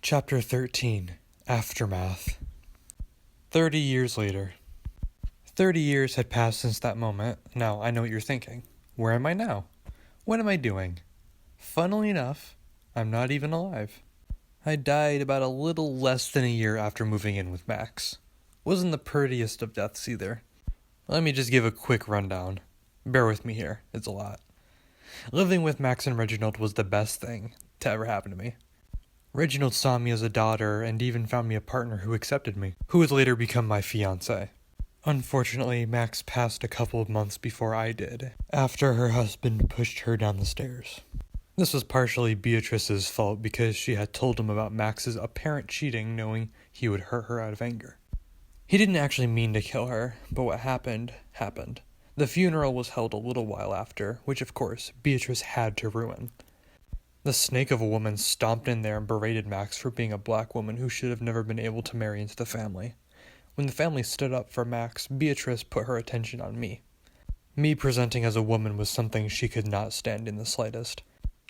Chapter 13, Aftermath. 30 years later. 30 years had passed since that moment. Now, I know what you're thinking. Where am I now? What am I doing? Funnily enough, I'm not even alive. I died about a little less than a year after moving in with Max. Wasn't the prettiest of deaths either. Let me just give a quick rundown. Bear with me here, it's a lot. Living with Max and Reginald was the best thing to ever happen to me. Reginald saw me as a daughter and even found me a partner who accepted me, who would later become my fiancé. Unfortunately, Max passed a couple of months before I did, after her husband pushed her down the stairs. This was partially Beatrice's fault because she had told him about Max's apparent cheating, knowing he would hurt her out of anger. He didn't actually mean to kill her, but what happened, happened. The funeral was held a little while after, which of course, Beatrice had to ruin. The snake of a woman stomped in there and berated Max for being a black woman who should have never been able to marry into the family. When the family stood up for Max, Beatrice put her attention on me. Me presenting as a woman was something she could not stand in the slightest.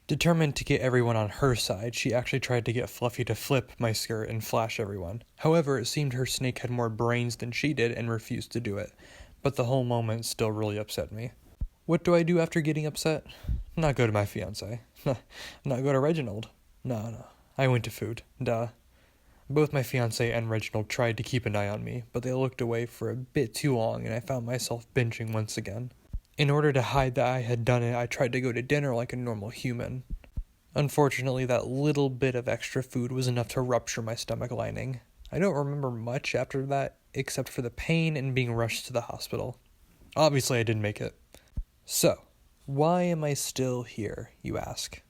Determined to get everyone on her side, she actually tried to get Fluffy to flip my skirt and flash everyone. However, it seemed her snake had more brains than she did and refused to do it. But the whole moment still really upset me. What do I do after getting upset? Not go to my fiancé. Not go to Reginald. No. I went to food. Duh. Both my fiancé and Reginald tried to keep an eye on me, but they looked away for a bit too long and I found myself binging once again. In order to hide that I had done it, I tried to go to dinner like a normal human. Unfortunately, that little bit of extra food was enough to rupture my stomach lining. I don't remember much after that, except for the pain and being rushed to the hospital. Obviously, I didn't make it. So, why am I still here, you ask?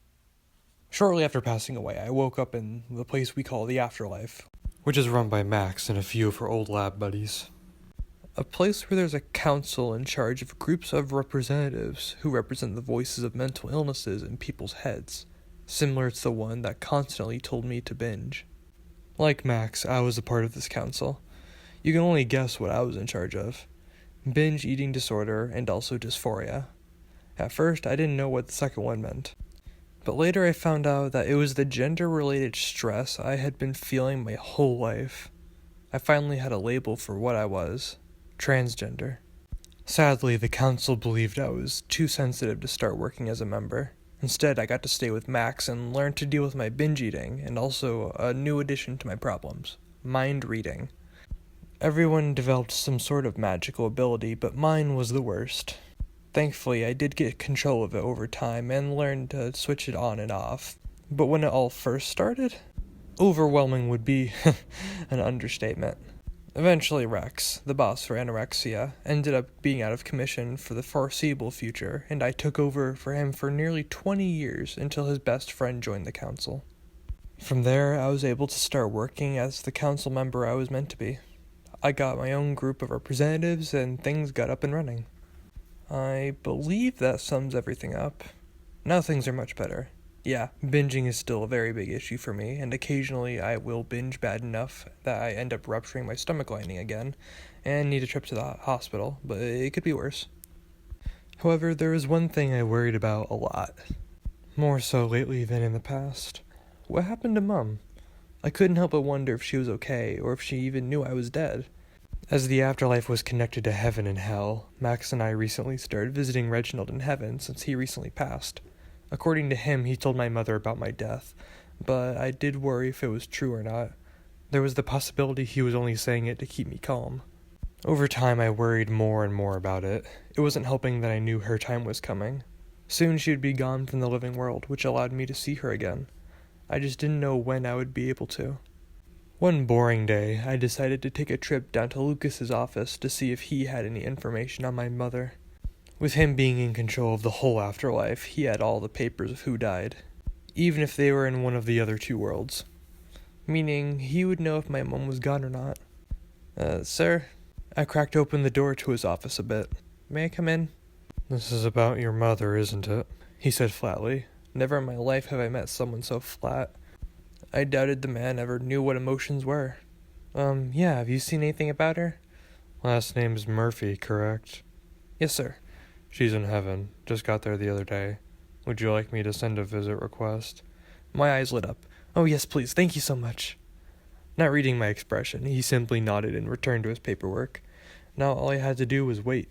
Shortly after passing away, I woke up in the place we call the afterlife, which is run by Max and a few of her old lab buddies. A place where there's a council in charge of groups of representatives who represent the voices of mental illnesses in people's heads, similar to the one that constantly told me to binge. Like Max, I was a part of this council. You can only guess what I was in charge of. Binge eating disorder and also dysphoria. At first, I didn't know what the second one meant. But later I found out that it was the gender-related stress I had been feeling my whole life. I finally had a label for what I was. Transgender. Sadly, the council believed I was too sensitive to start working as a member. Instead, I got to stay with Max and learn to deal with my binge eating and also a new addition to my problems, mind reading. Everyone developed some sort of magical ability, but mine was the worst. Thankfully, I did get control of it over time and learned to switch it on and off. But when it all first started, overwhelming would be an understatement. Eventually Rex, the boss for anorexia, ended up being out of commission for the foreseeable future, and I took over for him for nearly 20 years until his best friend joined the council. From there, I was able to start working as the council member I was meant to be. I got my own group of representatives and things got up and running. I believe that sums everything up. Now things are much better. Yeah, binging is still a very big issue for me, and occasionally I will binge bad enough that I end up rupturing my stomach lining again and need a trip to the hospital, but it could be worse. However, there is one thing I worried about a lot. More so lately than in the past. What happened to Mum? I couldn't help but wonder if she was okay, or if she even knew I was dead. As the afterlife was connected to heaven and hell, Max and I recently started visiting Reginald in heaven since he recently passed. According to him, he told my mother about my death, but I did worry if it was true or not. There was the possibility he was only saying it to keep me calm. Over time, I worried more and more about it. It wasn't helping that I knew her time was coming. Soon she would be gone from the living world, which allowed me to see her again. I just didn't know when I would be able to. One boring day, I decided to take a trip down to Lucas's office to see if he had any information on my mother. With him being in control of the whole afterlife, he had all the papers of who died, even if they were in one of the other two worlds. Meaning, he would know if my mom was gone or not. Sir? I cracked open the door to his office a bit. May I come in? This is about your mother, isn't it? He said flatly. Never in my life have I met someone so flat. I doubted the man ever knew what emotions were. Yeah, have you seen anything about her? Last name's Murphy, correct? Yes, sir. She's in heaven. Just got there the other day. Would you like me to send a visit request? My eyes lit up. Oh yes, please, thank you so much. Not reading my expression, he simply nodded and returned to his paperwork. Now all I had to do was wait.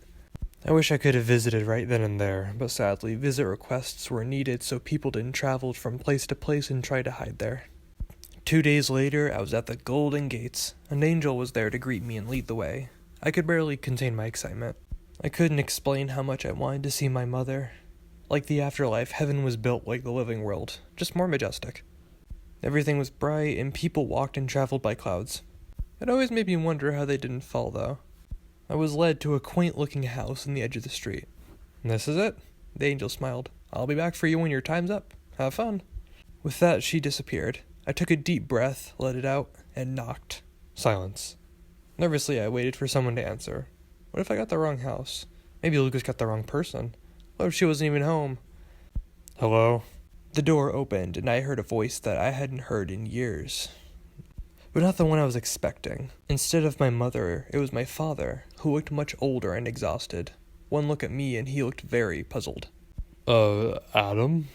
I wish I could have visited right then and there, but sadly, visit requests were needed so people didn't travel from place to place and try to hide there. 2 days later, I was at the Golden Gates. An angel was there to greet me and lead the way. I could barely contain my excitement. I couldn't explain how much I wanted to see my mother. Like the afterlife, heaven was built like the living world, just more majestic. Everything was bright, and people walked and traveled by clouds. It always made me wonder how they didn't fall, though. I was led to a quaint-looking house on the edge of the street. "This is it?" The angel smiled. "I'll be back for you when your time's up. Have fun." With that, she disappeared. I took a deep breath, let it out, and knocked. Silence. Nervously, I waited for someone to answer. What if I got the wrong house? Maybe Lucas got the wrong person. What if she wasn't even home? "Hello?" The door opened, and I heard a voice that I hadn't heard in years. But not the one I was expecting. Instead of my mother, it was my father, who looked much older and exhausted. One look at me, and he looked very puzzled. Adam?"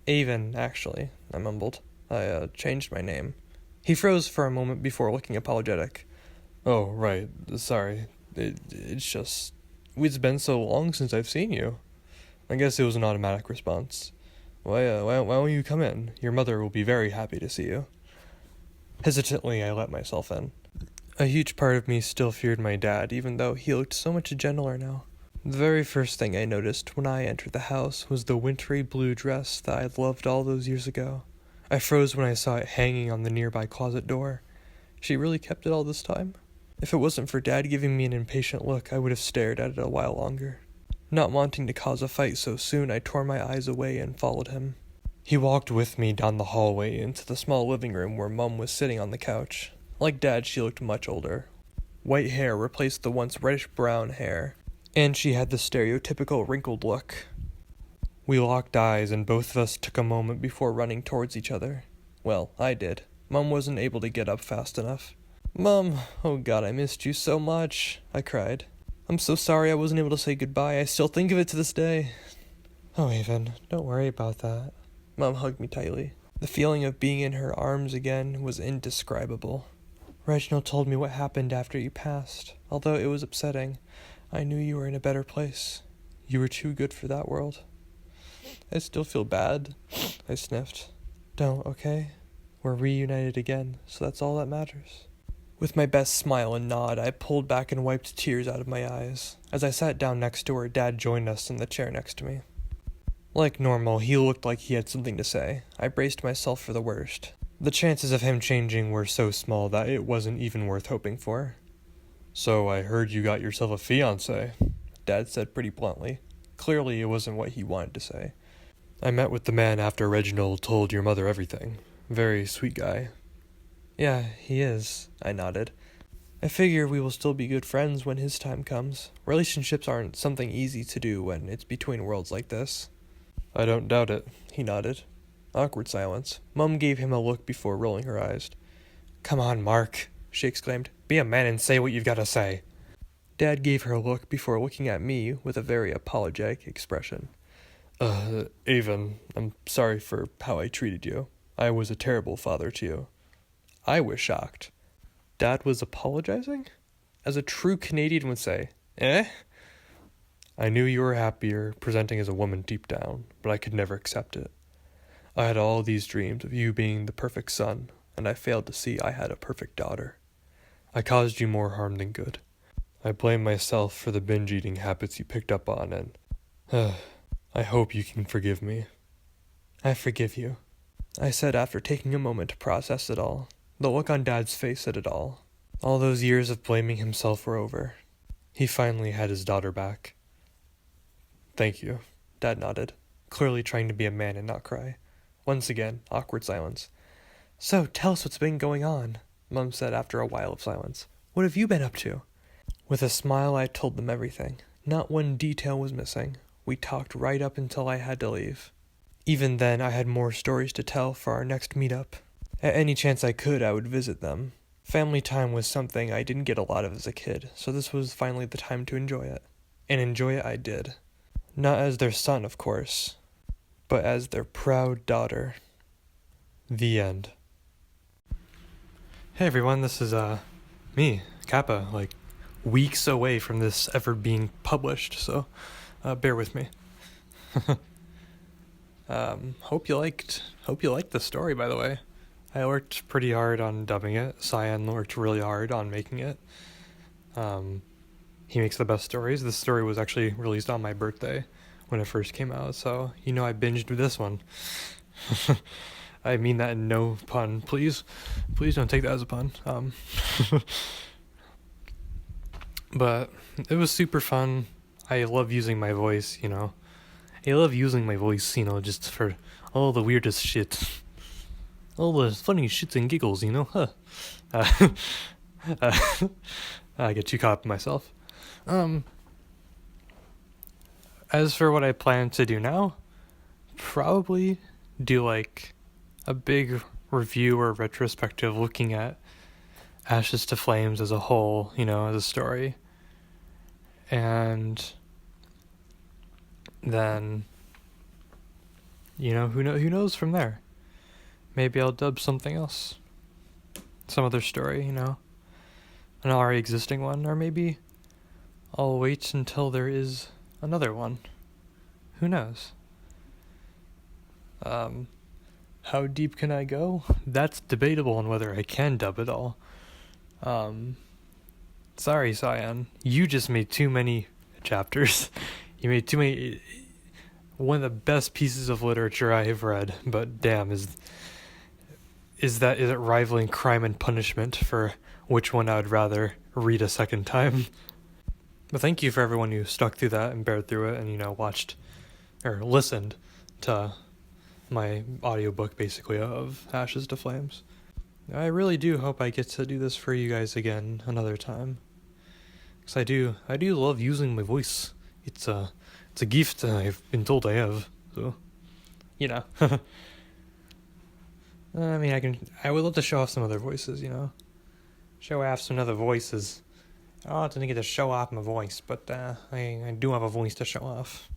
Avon, actually," I mumbled. I changed my name." He froze for a moment before looking apologetic. "Oh, right, sorry. It's just... It's been so long since I've seen you." I guess it was an automatic response. Why don't you come in? Your mother will be very happy to see you." Hesitantly, I let myself in. A huge part of me still feared my dad, even though he looked so much gentler now. The very first thing I noticed when I entered the house was the wintry blue dress that I loved all those years ago. I froze when I saw it hanging on the nearby closet door. She really kept it all this time? If it wasn't for Dad giving me an impatient look, I would have stared at it a while longer. Not wanting to cause a fight so soon, I tore my eyes away and followed him. He walked with me down the hallway into the small living room where Mum was sitting on the couch. Like Dad, she looked much older. White hair replaced the once reddish-brown hair, and she had the stereotypical wrinkled look. We locked eyes, and both of us took a moment before running towards each other. Well, I did. Mum wasn't able to get up fast enough. "Mum, oh God, I missed you so much," I cried. "I'm so sorry I wasn't able to say goodbye. I still think of it to this day." "Oh, Avon, don't worry about that." Mum hugged me tightly. The feeling of being in her arms again was indescribable. "Reginald told me what happened after you passed. Although it was upsetting, I knew you were in a better place. You were too good for that world." "I still feel bad," I sniffed. "Don't, okay? We're reunited again, so that's all that matters." With my best smile and nod, I pulled back and wiped tears out of my eyes. As I sat down next to her, Dad joined us in the chair next to me. Like normal, he looked like he had something to say. I braced myself for the worst. The chances of him changing were so small that it wasn't even worth hoping for. "So I heard you got yourself a fiancé," Dad said pretty bluntly. Clearly, it wasn't what he wanted to say. "I met with the man after Reginald told your mother everything. Very sweet guy." "Yeah, he is," I nodded. "I figure we will still be good friends when his time comes. Relationships aren't something easy to do when it's between worlds like this." "I don't doubt it," he nodded. Awkward silence. Mum gave him a look before rolling her eyes. "Come on, Mark," she exclaimed. "Be a man and say what you've got to say." Dad gave her a look before looking at me with a very apologetic expression. Avon, I'm sorry for how I treated you. I was a terrible father to you." I was shocked. Dad was apologizing? As a true Canadian would say, eh? "I knew you were happier presenting as a woman deep down, but I could never accept it. I had all these dreams of you being the perfect son, and I failed to see I had a perfect daughter. I caused you more harm than good. I blame myself for the binge-eating habits you picked up on, and I hope you can forgive me." "I forgive you," I said after taking a moment to process it all. The look on Dad's face said it all. All those years of blaming himself were over. He finally had his daughter back. "Thank you," Dad nodded, clearly trying to be a man and not cry. Once again, awkward silence. "So, tell us what's been going on," Mum said after a while of silence. "What have you been up to?" With a smile, I told them everything. Not one detail was missing. We talked right up until I had to leave. Even then, I had more stories to tell for our next meetup. At any chance I could, I would visit them. Family time was something I didn't get a lot of as a kid, so this was finally the time to enjoy it. And enjoy it I did. Not as their son, of course, but as their proud daughter. The end. Hey everyone, this is me, Kappa, like weeks away from this ever being published, so bear with me. Hope you liked the story, by the way. I worked pretty hard on dubbing it. Cyan worked really hard on making it. He makes the best stories. This story was actually released on my birthday when it first came out, so I binged this one. I mean that in no pun. Please don't take that as a pun. But it was super fun. I love using my voice, I love using my voice, just for all the weirdest shit. All the funny shits and giggles, huh? I get too caught up in myself. As for what I plan to do now, probably do like a big review or retrospective looking at Ashes to Flames as a whole, as a story. And then, who knows from there? Maybe I'll dub something else. Some other story, an already existing one, or maybe I'll wait until there is another one. Who knows? How deep can I go? That's debatable on whether I can dub it all. Sorry, Cyan. You just made too many chapters. You made too many. One of the best pieces of literature I have read, but damn, is it rivaling Crime and Punishment for which one I would rather read a second time? But thank you for everyone who stuck through that and bared through it and, watched or listened to my audiobook, basically, of Ashes to Flames. I really do hope I get to do this for you guys again another time. Because I do love using my voice. It's a gift I've been told I have, so, I mean, I would love to show off some other voices, Show off some other voices. I didn't get to show off my voice, but I do have a voice to show off.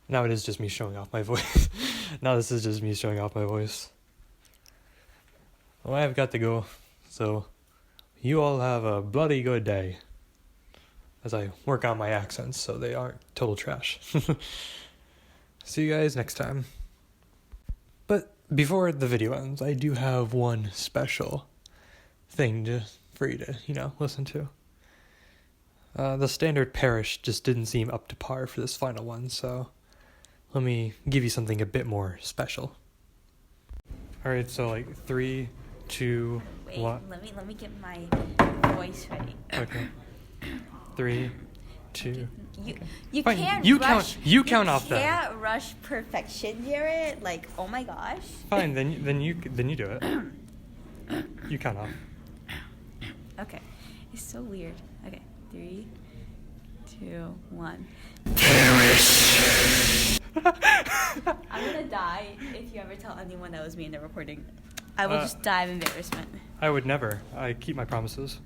Now it is just me showing off my voice. Now this is just me showing off my voice. Well, I've got to go, so you all have a bloody good day. As I work on my accents so they aren't total trash. See you guys next time. But before the video ends, I do have one special thing for you to, listen to. The standard parish just didn't seem up to par for this final one, so let me give you something a bit more special. Alright, so 3, 2, 1. Wait, let me get my voice ready. Okay. 3, 2. You Fine. can't You rush. You count off You then. can't rush perfection, Jared. Oh my gosh. Fine, then you do it. You count off. Okay. It's so weird. Okay. 3, 2, 1. I'm gonna die if you ever tell anyone that was me in the recording. I will just die of embarrassment. I would never. I keep my promises.